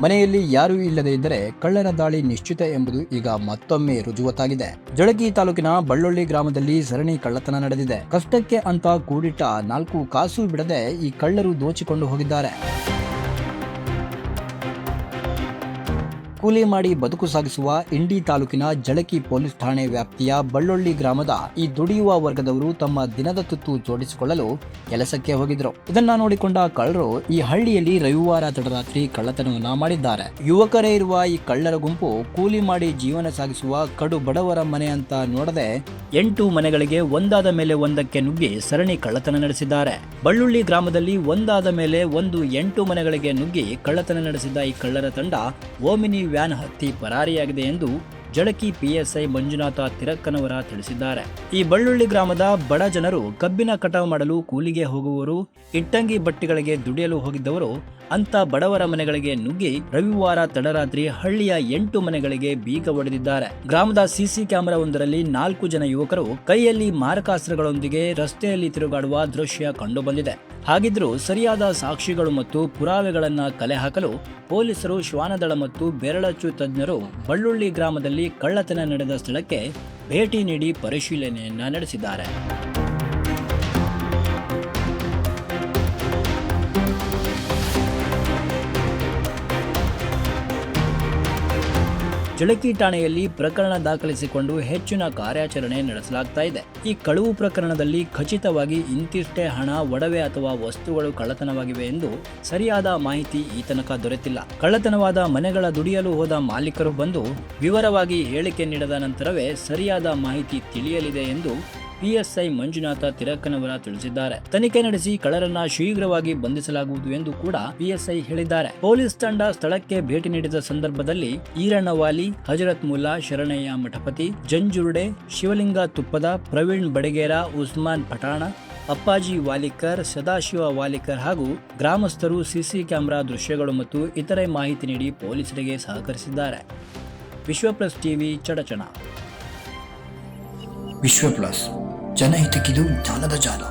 ಮನೆಯಲ್ಲಿ ಯಾರೂ ಇಲ್ಲದೇ ಇದ್ದರೆ ಕಳ್ಳರ ದಾಳಿ ನಿಶ್ಚಿತ ಎಂಬುದು ಈಗ ಮತ್ತೊಮ್ಮೆ ರುಜುವಾತಾಗಿದೆ. ಜಳಕಿ ತಾಲೂಕಿನ ಬಳ್ಳೊಳ್ಳಿ ಗ್ರಾಮದಲ್ಲಿ ಸರಣಿ ಕಳ್ಳತನ ನಡೆದಿದೆ. ಕಷ್ಟಕ್ಕೆ ಅಂತ ಕೂಡಿಟ್ಟ 4 ಕಾಸು ಬಿಡದೆ ಈ ಕಳ್ಳರು ದೋಚಿಕೊಂಡು ಹೋಗಿದ್ದಾರೆ. ಕೂಲಿ ಮಾಡಿ ಬದುಕು ಸಾಗಿಸುವ ಇಂಡಿ ತಾಲೂಕಿನ ಜಳಕಿ ಪೊಲೀಸ್ ಠಾಣೆ ವ್ಯಾಪ್ತಿಯ ಬಳ್ಳೊಳ್ಳಿ ಗ್ರಾಮದ ಈ ದುಡಿಯುವ ವರ್ಗದವರು ತಮ್ಮ ದಿನದ ತುತ್ತು ಜೋಡಿಸಿಕೊಳ್ಳಲು ಕೆಲಸಕ್ಕೆ ಹೋಗಿದ್ರು. ಇದನ್ನ ನೋಡಿಕೊಂಡ ಕಳ್ಳರು ಈ ಹಳ್ಳಿಯಲ್ಲಿ ರವಿವಾರ ತಡರಾತ್ರಿ ಕಳ್ಳತನವನ್ನ ಮಾಡಿದ್ದಾರೆ. ಯುವಕರೇ ಇರುವ ಈ ಕಳ್ಳರ ಗುಂಪು ಕೂಲಿ ಮಾಡಿ ಜೀವನ ಸಾಗಿಸುವ ಕಡು ಬಡವರ ಮನೆ ಅಂತ ನೋಡದೆ 8 ಮನೆಗಳಿಗೆ ಒಂದಾದ ಮೇಲೆ ಒಂದಕ್ಕೆ ನುಗ್ಗಿ ಸರಣಿ ಕಳ್ಳತನ ನಡೆಸಿದ್ದಾರೆ. ಬಳ್ಳೊಳ್ಳಿ ಗ್ರಾಮದಲ್ಲಿ ಒಂದಾದ ಮೇಲೆ ಒಂದು 8 ಮನೆಗಳಿಗೆ ನುಗ್ಗಿ ಕಳ್ಳತನ ನಡೆಸಿದ ಈ ಕಳ್ಳರ ತಂಡ ಓಮಿನಿ ವ್ಯಾನ್ ಹತ್ತಿ ಪರಾರಿಯಾಗಿದೆ ಎಂದು ಜಳಕಿ ಪಿಎಸ್ಐ ಮಂಜುನಾಥ ತಿರಕ್ಕನವರ ತಿಳಿಸಿದ್ದಾರೆ. ಈ ಬಳ್ಳೊಳ್ಳಿ ಗ್ರಾಮದ ಬಡ ಜನರು ಕಬ್ಬಿನ ಕಟಾವು ಮಾಡಲು ಕೂಲಿಗೆ ಹೋಗುವವರು, ಇಟ್ಟಂಗಿ ಬಟ್ಟಿಗಳಿಗೆ ದುಡಿಯಲು ಹೋಗಿದ್ದವರು ಅಂತ ಬಡವರ ಮನೆಗಳಿಗೆ ನುಗ್ಗಿ ರವಿವಾರ ತಡರಾತ್ರಿ ಹಳ್ಳಿಯ 8 ಮನೆಗಳಿಗೆ ಬೀಗ ಹೊಡೆದಿದ್ದಾರೆ. ಗ್ರಾಮದ ಸಿಸಿ ಕ್ಯಾಮೆರಾ ಒಂದರಲ್ಲಿ 4 ಜನ ಯುವಕರು ಕೈಯಲ್ಲಿ ಮಾರಕಾಸ್ತ್ರಗಳೊಂದಿಗೆ ರಸ್ತೆಯಲ್ಲಿ ತಿರುಗಾಡುವ ದೃಶ್ಯ ಕಂಡುಬಂದಿದೆ. ಹಾಗಿದ್ರೂ ಸರಿಯಾದ ಸಾಕ್ಷಿಗಳು ಮತ್ತು ಪುರಾವೆಗಳನ್ನ ಕಲೆ ಹಾಕಲು ಪೊಲೀಸರು, ಶ್ವಾನದಳ ಮತ್ತು ಬೆರಳಚ್ಚು ತಜ್ಞರು ಬಳ್ಳೊಳ್ಳಿ ಗ್ರಾಮದಲ್ಲಿ ಕಳ್ಳತನ ನಡೆದ ಸ್ಥಳಕ್ಕೆ ಭೇಟಿ ನೀಡಿ ಪರಿಶೀಲನೆಯನ್ನ ನಡೆಸಿದ್ದಾರೆ. ಜಳಕಿ ಠಾಣೆಯಲ್ಲಿ ಪ್ರಕರಣ ದಾಖಲಿಸಿಕೊಂಡು ಹೆಚ್ಚಿನ ಕಾರ್ಯಾಚರಣೆ ನಡೆಸಲಾಗ್ತಾ ಇದೆ. ಈ ಕಳವು ಪ್ರಕರಣದಲ್ಲಿ ಖಚಿತವಾಗಿ ಇಂತಿಷ್ಟೇ ಹಣ, ಒಡವೆ ಅಥವಾ ವಸ್ತುಗಳು ಕಳ್ಳತನವಾಗಿವೆ ಎಂದು ಸರಿಯಾದ ಮಾಹಿತಿ ಈ ತನಕ ದೊರೆತಿಲ್ಲ. ಕಳ್ಳತನವಾದ ಮನೆಗಳ ದುಡಿಯಲು ಹೋದ ಮಾಲೀಕರು ಬಂದು ವಿವರವಾಗಿ ಹೇಳಿಕೆ ನೀಡದ ನಂತರವೇ ಸರಿಯಾದ ಮಾಹಿತಿ ತಿಳಿಯಲಿದೆ ಎಂದು ಪಿಎಸ್ಐ ಮಂಜುನಾಥ ತಿರಕ್ಕನವರ ತಿಳಿಸಿದ್ದಾರೆ. ತನಿಖೆ ನಡೆಸಿ ಕಳ್ಳರನ್ನ ಶೀಘ್ರವಾಗಿ ಬಂಧಿಸಲಾಗುವುದು ಎಂದು ಕೂಡ ಪಿಎಸ್ಐ ಹೇಳಿದ್ದಾರೆ. ಪೊಲೀಸ್ ತಂಡ ಸ್ಥಳಕ್ಕೆ ಭೇಟಿ ನೀಡಿದ ಸಂದರ್ಭದಲ್ಲಿ ಈರಣ್ಣವಾಲಿ, ಹಜರತ್ ಮುಲ್ಲಾ, ಶರಣಯ್ಯ ಮಠಪತಿ, ಜಂಜುರ್ಡೆ, ಶಿವಲಿಂಗ ತುಪ್ಪದ, ಪ್ರವೀಣ್ ಬಡಗೇರ, ಉಸ್ಮಾನ್ ಪಠಾಣ, ಅಪ್ಪಾಜಿ ವಾಲಿಕರ್, ಸದಾಶಿವ ವಾಲಿಕರ್ ಹಾಗೂ ಗ್ರಾಮಸ್ಥರು ಸಿಸಿ ಕ್ಯಾಮೆರಾ ದೃಶ್ಯಗಳು ಮತ್ತು ಇತರೆ ಮಾಹಿತಿ ನೀಡಿ ಪೊಲೀಸರಿಗೆ ಸಹಕರಿಸಿದ್ದಾರೆ. ವಿಶ್ವಪ್ಲಸ್ ಟಿವಿ, ಚಡಚಣ. ವಿಶ್ವಪ್ಲಸ್, ಜನಹಿತಕ್ಕಿದು ಜ್ಞಾನದ ಜಾಲ.